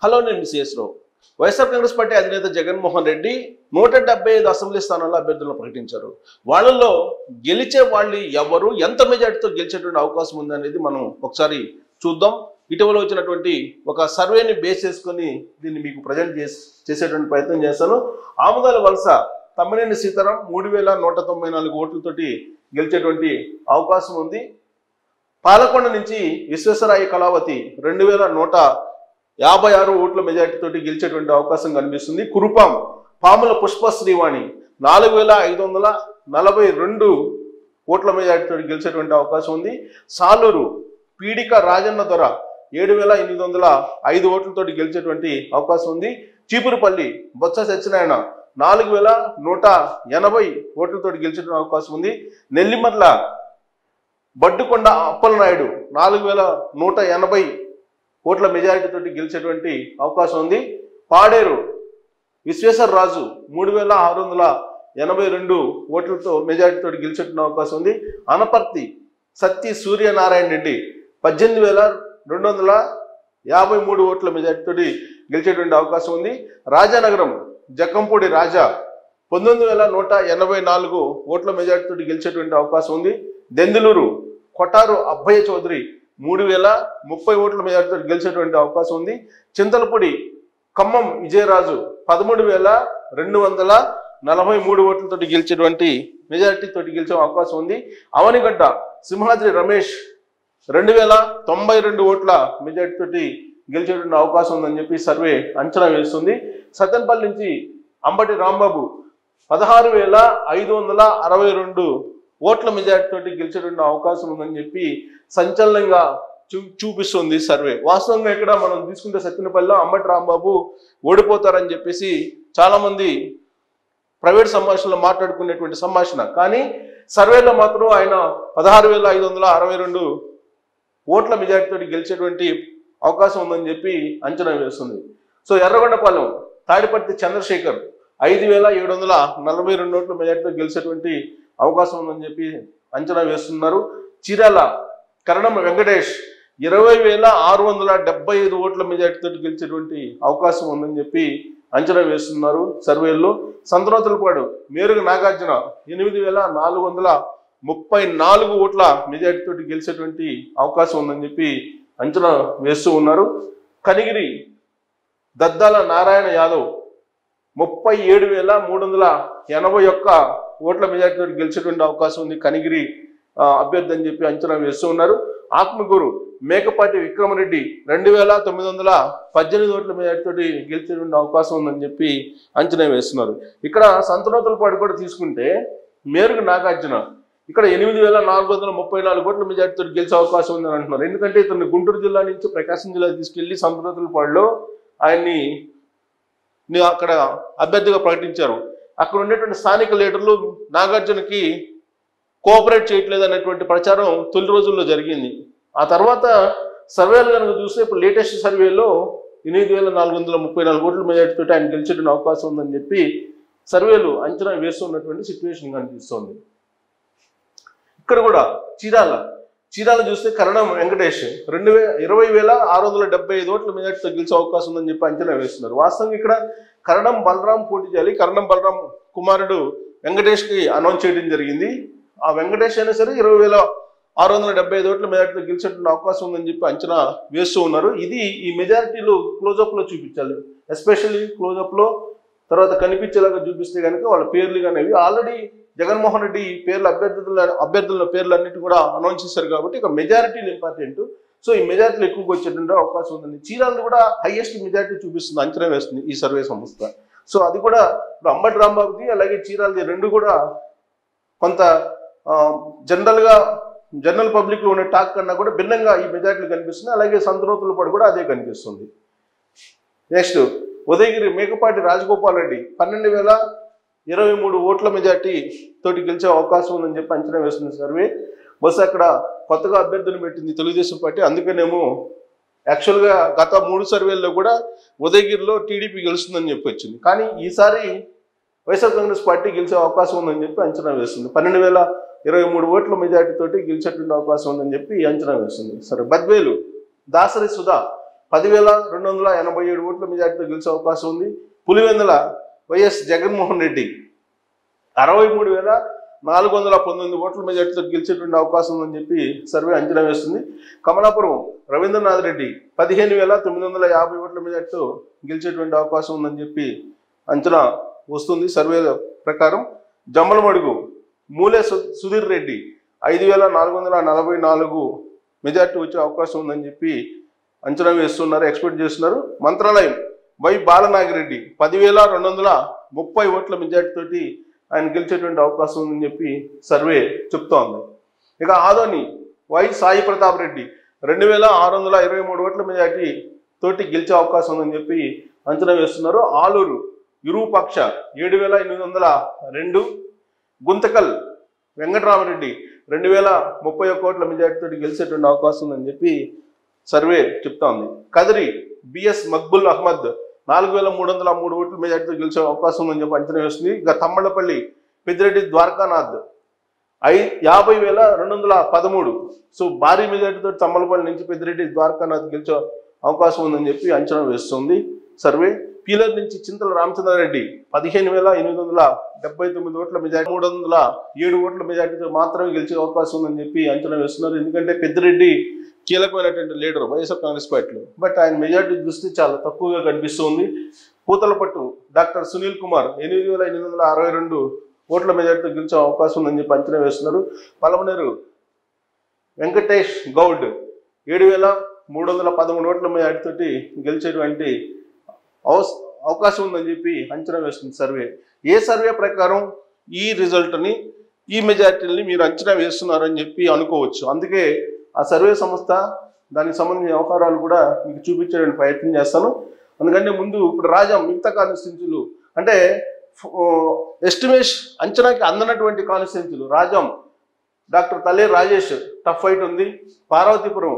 Hello, నేను miss రావు. YSR Congress party అధినేత Jaganmohan Reddy 175 assembly స్థానాల్లో అభ్యర్థులను ప్రకటించారు. వాళ్ళల్లో గెలిచే వాళ్ళు ఎవరు, ఎంత మెజార్టీతో గెలిచేటువంటి అవకాశం ఉందనేది మనం ఒకసారి చూద్దాం. ఇటీవల వచ్చినటువంటి ఒక సర్వేని బేస్ చేసుకొని దీన్ని మీకు ప్రజెంట్ చేసేటువంటి ప్రయత్నం చేస్తాను. ఆముదాల వలస తమ్మినేని సీతారాం 3194 ఓట్లతోటి గెలిచేటువంటి అవకాశం ఉంది. పాలకొండ నుంచి విశ్వేశ్వరయ్య కళావతి 2156 ఓట్ల మెజార్టీతోటి గెలిచేటువంటి అవకాశం కనిపిస్తుంది. కురుపాం పాముల పుష్ప శ్రీవాణి 4542 ఓట్ల మెజార్టీతో గెలిచేటువంటి అవకాశం ఉంది. సాలూరు పీడిక రాజన్న దొర 7805 ఓట్లతో గెలిచేటువంటి అవకాశం ఉంది. చీపురుపల్లి బొత్స సత్యనారాయణ 4180 ఓట్లతో గెలిచేటువంటి అవకాశం ఉంది. నెల్లిమర్ల బడ్డుకొండ అప్పలనాయుడు 4180 ఓట్ల మెజారిటీతో గెలిచేటువంటి అవకాశం ఉంది. పాడేరు విశ్వేశ్వరరాజు 3682 ఓట్లతో మెజారిటీతో గెలిచేటువంటి అవకాశం ఉంది. అనపర్తి సత్తి సూర్యనారాయణ రెడ్డి 18253 ఓట్ల మెజారిటీతో గెలిచేటువంటి అవకాశం ఉంది. రాజానగరం జక్కంపూడి రాజా 19184 ఓట్ల మెజారిటీతో గెలిచేటువంటి అవకాశం ఉంది. దెందులూరు కొటారు అబ్బయ్య చౌదరి 3030 ఓట్ల మెజారిటీతో గెలిచేటువంటి అవకాశం ఉంది. చింతలపూడి ఖమ్మం విజయరాజు 13243 ఓట్లతో గెలిచేటువంటి మెజారిటీతో గెలిచే అవకాశం ఉంది. అవనిగడ్డ సింహాద్రి రమేష్ 2092 ఓట్ల మెజారిటీతో గెలిచేటువంటి అవకాశం ఉందని చెప్పి సర్వే అంచనా వేస్తుంది. సత్తెనపల్లి నుంచి అంబటి రాంబాబు 16562 ఓట్ల మెజారిటీతో గెలిచేటువంటి అవకాశం ఉందని చెప్పి సంచలనంగా చూపిస్తుంది సర్వే. వాస్తవంగా ఇక్కడ మనం తీసుకుంటే సత్తెనపల్లిలో అంబటి రాంబాబు ఓడిపోతారని చెప్పేసి చాలా మంది ప్రైవేట్ సంభాషణలో మాట్లాడుకునేటువంటి సంభాషణ, కానీ సర్వేలో మాత్రం ఆయన 16562 ఓట్ల మెజారిటీతో గెలిచేటువంటి అవకాశం ఉందని చెప్పి అంచనా వేస్తుంది. సో ఎర్రగొండపాలెం తాడిపర్తి చంద్రశేఖర్ 5742 ఓట్ల మెజారిటీతో గెలిచేటువంటి అవకాశం ఉందని చెప్పి అంచనా వేస్తున్నారు. చీరాల కరణం వెంకటేష్ 20675 ఓట్ల మెజారిటీతో గెలిచేటువంటి అవకాశం ఉందని చెప్పి అంచనా వేస్తున్నారు సర్వేల్లో. సంతనోతులపాడు మేరుగ నాగార్జున 8434 ఓట్ల మెజారిటీతో గెలిచేటువంటి అవకాశం ఉందని చెప్పి అంచనా వేస్తూ ఉన్నారు. కనిగిరి దద్దాల నారాయణ యాదవ్ 37381 ఓట్ల మెజారిటీతో గెలిచేటువంటి అవకాశం ఉంది కనిగిరి అభ్యర్థి అని చెప్పి అంచనా వేస్తూ ఉన్నారు. ఆత్మకూరు మేకపాటి విక్రమరెడ్డి 2918 ఓట్ల మెజారిటీతో గెలిచేటువంటి అవకాశం ఉందని చెప్పి అంచనా వేస్తున్నారు. ఇక్కడ సంతనోతులపాడు కూడా తీసుకుంటే మేరుగ నాగార్జున ఇక్కడ 8434 ఓట్ల మెజారిటీతో గెలిచే అవకాశం ఉందని అంటున్నారు. ఎందుకంటే ఇతను గుంటూరు జిల్లా నుంచి ప్రకాశం జిల్లా తీసుకెళ్లి సంతనోతులపాడులో ఆయన్ని అక్కడ అభ్యర్థిగా ప్రకటించారు. అక్కడ ఉండేటువంటి స్థానిక లీడర్లు నాగార్జునకి కోఆపరేట్ చేయట్లేదు అనేటువంటి ప్రచారం తొలి రోజుల్లో జరిగింది. ఆ తర్వాత సర్వేలు కనుక చూస్తే ఇప్పుడు లేటెస్ట్ సర్వేలో 8434 ఓట్ల మెజారిటీతో ఆయన గెలిచేటువంటి అవకాశం ఉందని చెప్పి సర్వేలు అంచనా వేస్తున్నటువంటి సిచ్యువేషన్ కనిపిస్తోంది. ఇక్కడ కూడా చీరాల చూస్తే కరణం వెంకటేష్ 20675 ఓట్ల మెజార్టీతో గెలిచే అవకాశం ఉందని చెప్పి అంచనా వేస్తున్నారు. వాస్తవంగా ఇక్కడ కరణం బలరాం పోటీ చేయాలి. కరణం బలరాం కుమారుడు వెంకటేష్కి అనౌన్స్ చేయడం జరిగింది. ఆ వెంకటేష్ అయినా సరే 20675 ఓట్ల మెజార్టీతో గెలిచేటువంటి అవకాశం ఉందని చెప్పి అంచనా వేస్తూ ఉన్నారు. ఇది ఈ మెజారిటీలు క్లోజప్లో చూపించాలి, ఎస్పెషల్లీ క్లోజప్లో తర్వాత కనిపించేలాగా చూపిస్తే కనుక వాళ్ళ పేర్లు కానీ ఆల్రెడీ జగన్మోహన్ రెడ్డి పేర్ల అభ్యర్థుల పేర్లన్నిటి కూడా అనౌన్స్ చేశారు కాబట్టి ఇక మెజారిటీలు ఇంపార్టెంట్. సో ఈ మెజారిటీలు ఎక్కువగా వచ్చేటువంటి అవకాశం ఉందండి. చీరాలు కూడా హైయెస్ట్ మెజారిటీ చూపిస్తుంది, అంచనా వేస్తుంది ఈ సర్వే సంస్థ. సో అది కూడా ఇప్పుడు అంబటి రాంబాబుది అలాగే చీరాలది రెండు కూడా కొంత జనరల్ పబ్లిక్లో ఉండే టాక్ కన్నా కూడా భిన్నంగా ఈ మెజారిటీలు కనిపిస్తుంది. అలాగే సంతనోతులపాడు కూడా అదే కనిపిస్తుంది. నెక్స్ట్ ఉదయగిరి మేకపాటి రాజగోపాల్ రెడ్డి 12023 ఓట్ల మెజార్టీ తోటి గెలిచే అవకాశం ఉందని చెప్పి అంచనా వేస్తుంది సర్వే. బస్ అక్కడ కొత్తగా అభ్యర్థులు పెట్టింది తెలుగుదేశం పార్టీ, అందుకనేమో యాక్చువల్గా గత 3 సర్వేల్లో కూడా ఉదయగిరిలో టీడీపీ గెలుస్తుందని చెప్పి వచ్చింది. కానీ ఈసారి వైఎస్ఆర్ కాంగ్రెస్ పార్టీ గెలిచే అవకాశం ఉందని చెప్పి అంచనా వేస్తుంది. 12023 ఓట్ల మెజార్టీ తోటి గెలిచేటువంటి అవకాశం ఉందని చెప్పి అంచనా వేస్తుంది. సరే, బద్వేలు దాసరి సుధా 10,287 ఓట్ల మెజార్టీతో గెలిచే అవకాశం ఉంది. పులివెందుల వైఎస్ జగన్మోహన్ రెడ్డి 63,419 ఓట్ల మెజార్టీతో గెలిచేటువంటి అవకాశం ఉందని చెప్పి సర్వే అంచనా వేస్తుంది. కమలాపురం రవీంద్రనాథ్ రెడ్డి 15,950 ఓట్ల మెజార్టీతో గెలిచేటువంటి అవకాశం ఉందని చెప్పి అంచనా వస్తుంది సర్వే ప్రకారం. జమ్మలమడుగు మూలే సుధీర్ రెడ్డి 5,444 మెజార్టీ వచ్చే అవకాశం ఉందని చెప్పి అంచనా వేస్తున్నారు, ఎక్స్పెక్ట్ చేస్తున్నారు. మంత్రాలయం వై బాలనాగిరెడ్డి 10,230 ఓట్ల మెజార్టీతోటి ఆయన గెలిచేటువంటి అవకాశం ఉందని చెప్పి సర్వే చెప్తోంది. ఇక ఆదోని వై సాయి ప్రతాప్ రెడ్డి 2,623 ఓట్ల మెజార్టీ తోటి గెలిచే అవకాశం ఉందని చెప్పి అంచనా వేస్తున్నారు. ఆలూరు విరూపాక్ష 7,802, గుంతకల్ వెంకటరామరెడ్డి 2,031 ఓట్ల మెజార్టీతో గెలిచేటువంటి అవకాశం ఉందని చెప్పి సర్వే చెప్తోంది. కదిరి బిఎస్ మక్బుల్ అహ్మద్ 4,303 ఓట్ల మెజార్టీతో గెలిచే అవకాశం ఉందని చెప్పి అంచనా వేస్తుంది. ఇక తమ్మళ్ళపల్లి పెద్దిరెడ్డి ద్వారకానాథ్ 50,213, సో భారీ మెజార్టీతో తమ్మలపల్లి నుంచి పెద్దిరెడ్డి ద్వారకానాథ్ గెలిచే అవకాశం ఉందని చెప్పి అంచనా వేస్తుంది సర్వే. పీలర్ నుంచి చింతల రామచంద్రారెడ్డి 15,879 ఓట్ల మెజార్టీ 307 ఓట్ల మెజార్టీతో మాత్రమే గెలిచే అవకాశం ఉందని చెప్పి అంచనా వేస్తున్నారు. ఎందుకంటే పెద్దిరెడ్డి కీలకమైనటువంటి లీడర్ వైఎస్ఆర్ కాంగ్రెస్ పార్టీలో, బట్ ఆయన మెజార్టీ చూస్తే చాలా తక్కువగా కనిపిస్తుంది. పూతలపట్టు డాక్టర్ సునీల్ కుమార్ 8,862 ఓట్ల మెజార్టీతో గెలిచే అవకాశం ఉందని చెప్పి అంచనా వేస్తున్నారు. పలమనేరు వెంకటేష్ గౌడ్ 7,313 ఓట్ల మెజార్టీతోటి గెలిచేటువంటి అవకాశం ఉందని చెప్పి అంచనా వేస్తుంది సర్వే. ఏ సర్వే ప్రకారం ఈ రిజల్ట్ని, ఈ మెజార్టీని మీరు అంచనా వేస్తున్నారని చెప్పి అనుకోవచ్చు. అందుకే ఆ సర్వే సంస్థ దానికి సంబంధించిన వ్యవహారాలు కూడా మీకు చూపించడానికి ప్రయత్నం చేస్తాను. అందుకంటే ముందు ఇప్పుడు రాజం మిగతా కాన్స్టిట్యున్సీలు అంటే ఎస్టిమేషన్ అంచనాకి అందనటువంటి కాన్స్టిట్యున్సీలు రాజం డాక్టర్ తల్లే రాజేష్ టఫ్ ఫైట్ ఉంది. పార్వతీపురం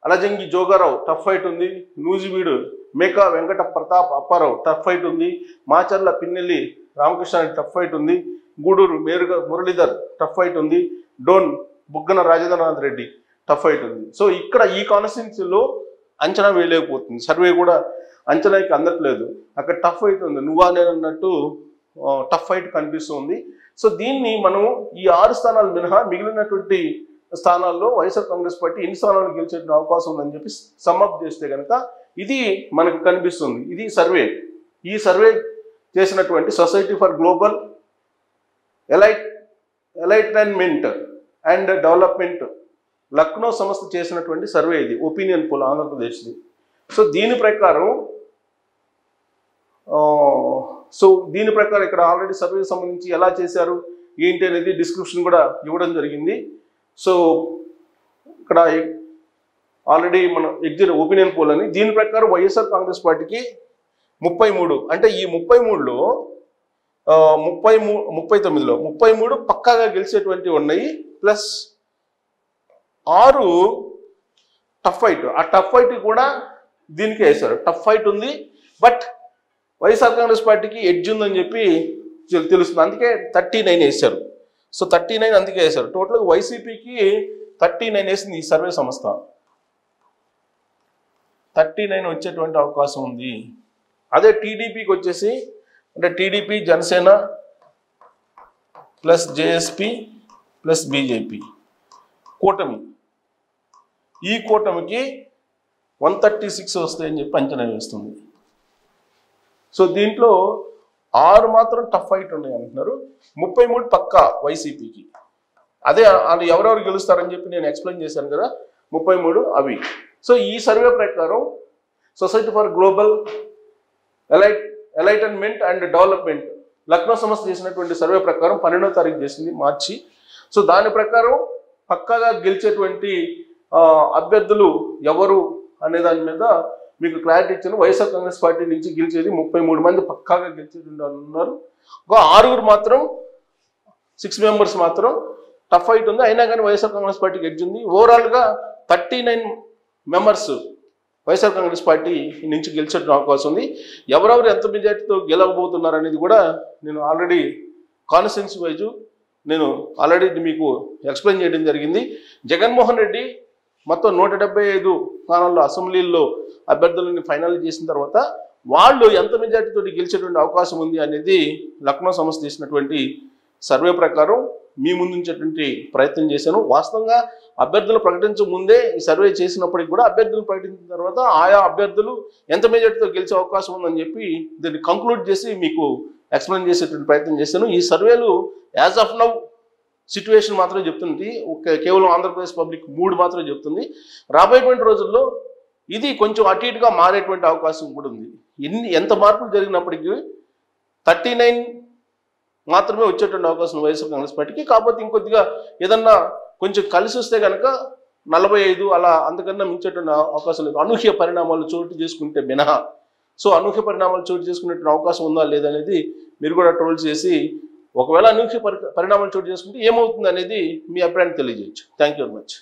అలజంగి జోగారావు టఫ్ ఫైట్ ఉంది. నూజివీడు మేకా వెంకట ప్రతాప్ అప్పారావు టఫ్ ఫైట్ ఉంది. మాచర్ల పిన్నెల్లి రామకృష్ణ టఫ్ ఫైట్ ఉంది. గూడూరు మురళీధర్ టఫ్ ఫైట్ ఉంది. డోన్ బుగ్గన రాజేంద్రనాథ్ రెడ్డి టఫ్ ఫైట్ ఉంది. సో ఇక్కడ ఈ కాన్స్టిట్యున్సీలో అంచనా వేయలేకపోతుంది, సర్వే కూడా అంచనాకి అందట్లేదు. అక్కడ టఫ్ ఫైట్ ఉంది, నువ్వా నేను అన్నట్టు టఫ్ ఫైట్ కనిపిస్తుంది. సో దీన్ని మనం ఈ 6 స్థానాలు మినహా మిగిలినటువంటి స్థానాల్లో వైఎస్ఆర్ కాంగ్రెస్ పార్టీ ఎన్ని స్థానాలు గెలిచే అవకాశం ఉందని చెప్పి సమ్అప్ చేస్తే కనుక ఇది మనకు కనిపిస్తుంది. ఇది సర్వే. ఈ సర్వే చేసినటువంటి సొసైటీ ఫర్ గ్లోబల్ ఎలైట్మెంట్ అండ్ డెవలప్మెంట్ లక్నో సంస్థ చేసినటువంటి సర్వే ఇది, ఒపీనియన్ పోల్ ఆంధ్రప్రదేశ్ది. సో దీని ప్రకారం ఇక్కడ ఆల్రెడీ సర్వేకి సంబంధించి ఎలా చేశారు ఏంటి అనేది డిస్క్రిప్షన్ కూడా ఇవ్వడం జరిగింది. సో ఇక్కడ ఆల్రెడీ మన ఎగ్జిట్ ఒపీనియన్ పోల్ అని, దీని ప్రకారం వైఎస్ఆర్ కాంగ్రెస్ పార్టీకి 33, అంటే ఈ 33లో 39లో 33 పక్కాగా గెలిచేటువంటి ఉన్నాయి, ప్లస్ 6 టఫ్ ఫైట్. ఆ టఫ్ ఫైట్ కూడా దీనికి వేశారు. టఫ్ ఫైట్ ఉంది, బట్ వైఎస్ఆర్ కాంగ్రెస్ పార్టీకి ఎడ్జ్ ఉందని చెప్పి తెలుస్తుంది. అందుకే 39 వేశారు. సో 39 అందుకే వేశారు. టోటల్గా వైసీపీకి 39 వేసింది ఈ సర్వే సంస్థ. 39 వచ్చేటువంటి అవకాశం ఉంది. అదే టీడీపీకి వచ్చేసి, అంటే TDP Janasena plus JSP plus BJP కూటమి, ఈ కూటమికి 136 వస్తాయని చెప్పి అంచనా వేస్తుంది. సో దీంట్లో 6 మాత్రం టఫ్ ఫైట్ ఉన్నాయి అంటున్నారు, 33 పక్కా వైసీపీకి. అదే వాళ్ళు ఎవరెవరు గెలుస్తారని చెప్పి నేను ఎక్స్ప్లెయిన్ చేశాను కదా, 33 అవి. సో ఈ సర్వే ప్రకారం సొసైటీ ఫర్ గ్లోబల్ ఎలైట్మెంట్ అండ్ డెవలప్మెంట్ లక్నో సంస్థ చేసినటువంటి సర్వే ప్రకారం 12వ తారీఖు చేసింది, మార్చి. సో దాని ప్రకారం పక్కాగా గెలిచేటువంటి అభ్యర్థులు ఎవరు అనే దాని మీద మీకు క్లారిటీ ఇచ్చాను. వైఎస్ఆర్ కాంగ్రెస్ పార్టీ నుంచి గెలిచేది 33 మంది పక్కాగా గెలిచేది ఉన్నారు. ఒక 6 మాత్రం 6 మెంబర్స్ మాత్రం టఫ్ ఫైట్ ఉంది. అయినా కానీ వైఎస్ఆర్ కాంగ్రెస్ పార్టీకి ఎడ్జ్ ఉంది. ఓవరాల్గా 39 మెంబర్స్ వైఎస్ఆర్ కాంగ్రెస్ పార్టీ నుంచి గెలిచే అవకాశం ఉంది. ఎవరెవరు ఎంత మెజార్టీతో గెలవబోతున్నారు అనేది కూడా నేను ఆల్రెడీ కాన్స్టిట్యున్సీ వైజు నేను ఆల్రెడీ మీకు ఎక్స్ప్లెయిన్ చేయడం జరిగింది. జగన్మోహన్ రెడ్డి మొత్తం 175 స్థానాల్లో అసెంబ్లీల్లో అభ్యర్థులని ఫైనల్ చేసిన తర్వాత వాళ్ళు ఎంత మెజార్టీతో గెలిచేటువంటి అవకాశం ఉంది అనేది లక్నో సంస్థ చేసినటువంటి సర్వే ప్రకారం మీ ముందు ఉంచేటువంటి ప్రయత్నం చేశాను. వాస్తవంగా అభ్యర్థులు ప్రకటించక ముందే ఈ సర్వే చేసినప్పటికీ కూడా అభ్యర్థులు ప్రకటించిన తర్వాత ఆయా అభ్యర్థులు ఎంత మెజార్టీతో గెలిచే అవకాశం ఉందని చెప్పి దీన్ని కంక్లూడ్ చేసి మీకు ఎక్స్ప్లెయిన్ చేసేటువంటి ప్రయత్నం చేశాను. ఈ సర్వేలు యాజ్ ఆఫ్ నౌ సిచ్యువేషన్ మాత్రమే చెప్తుంది, కేవలం ఆంధ్రప్రదేశ్ పబ్లిక్ మూడ్ మాత్రమే చెప్తుంది. రాబోయేటువంటి రోజుల్లో ఇది కొంచెం అటు ఇటుగా మారేటువంటి అవకాశం కూడా ఉంది. ఎంత మార్పులు జరిగినప్పటికీ 39 మాత్రమే వచ్చేటువంటి అవకాశం వైఎస్ఆర్ కాంగ్రెస్ పార్టీకి. కాకపోతే ఇంకొద్దిగా ఏదన్నా కొంచెం కలిసి వస్తే కనుక 45 అలా అంతకన్నా మించేటువంటి అవకాశం లేదు, అనూహ్య పరిణామాలు చోటు చేసుకుంటే మినహా. సో అనూహ్య పరిణామాలు చోటు చేసుకునేటువంటి అవకాశం ఉందా లేదనేది మీరు కూడా ట్రోల్ చేసి, ఒకవేళ అనూహ్య పరిణామాలు చోటు చేసుకుంటే ఏమవుతుంది అనేది మీ అభిప్రాయాన్ని తెలియజేయచ్చు. Thank you very much.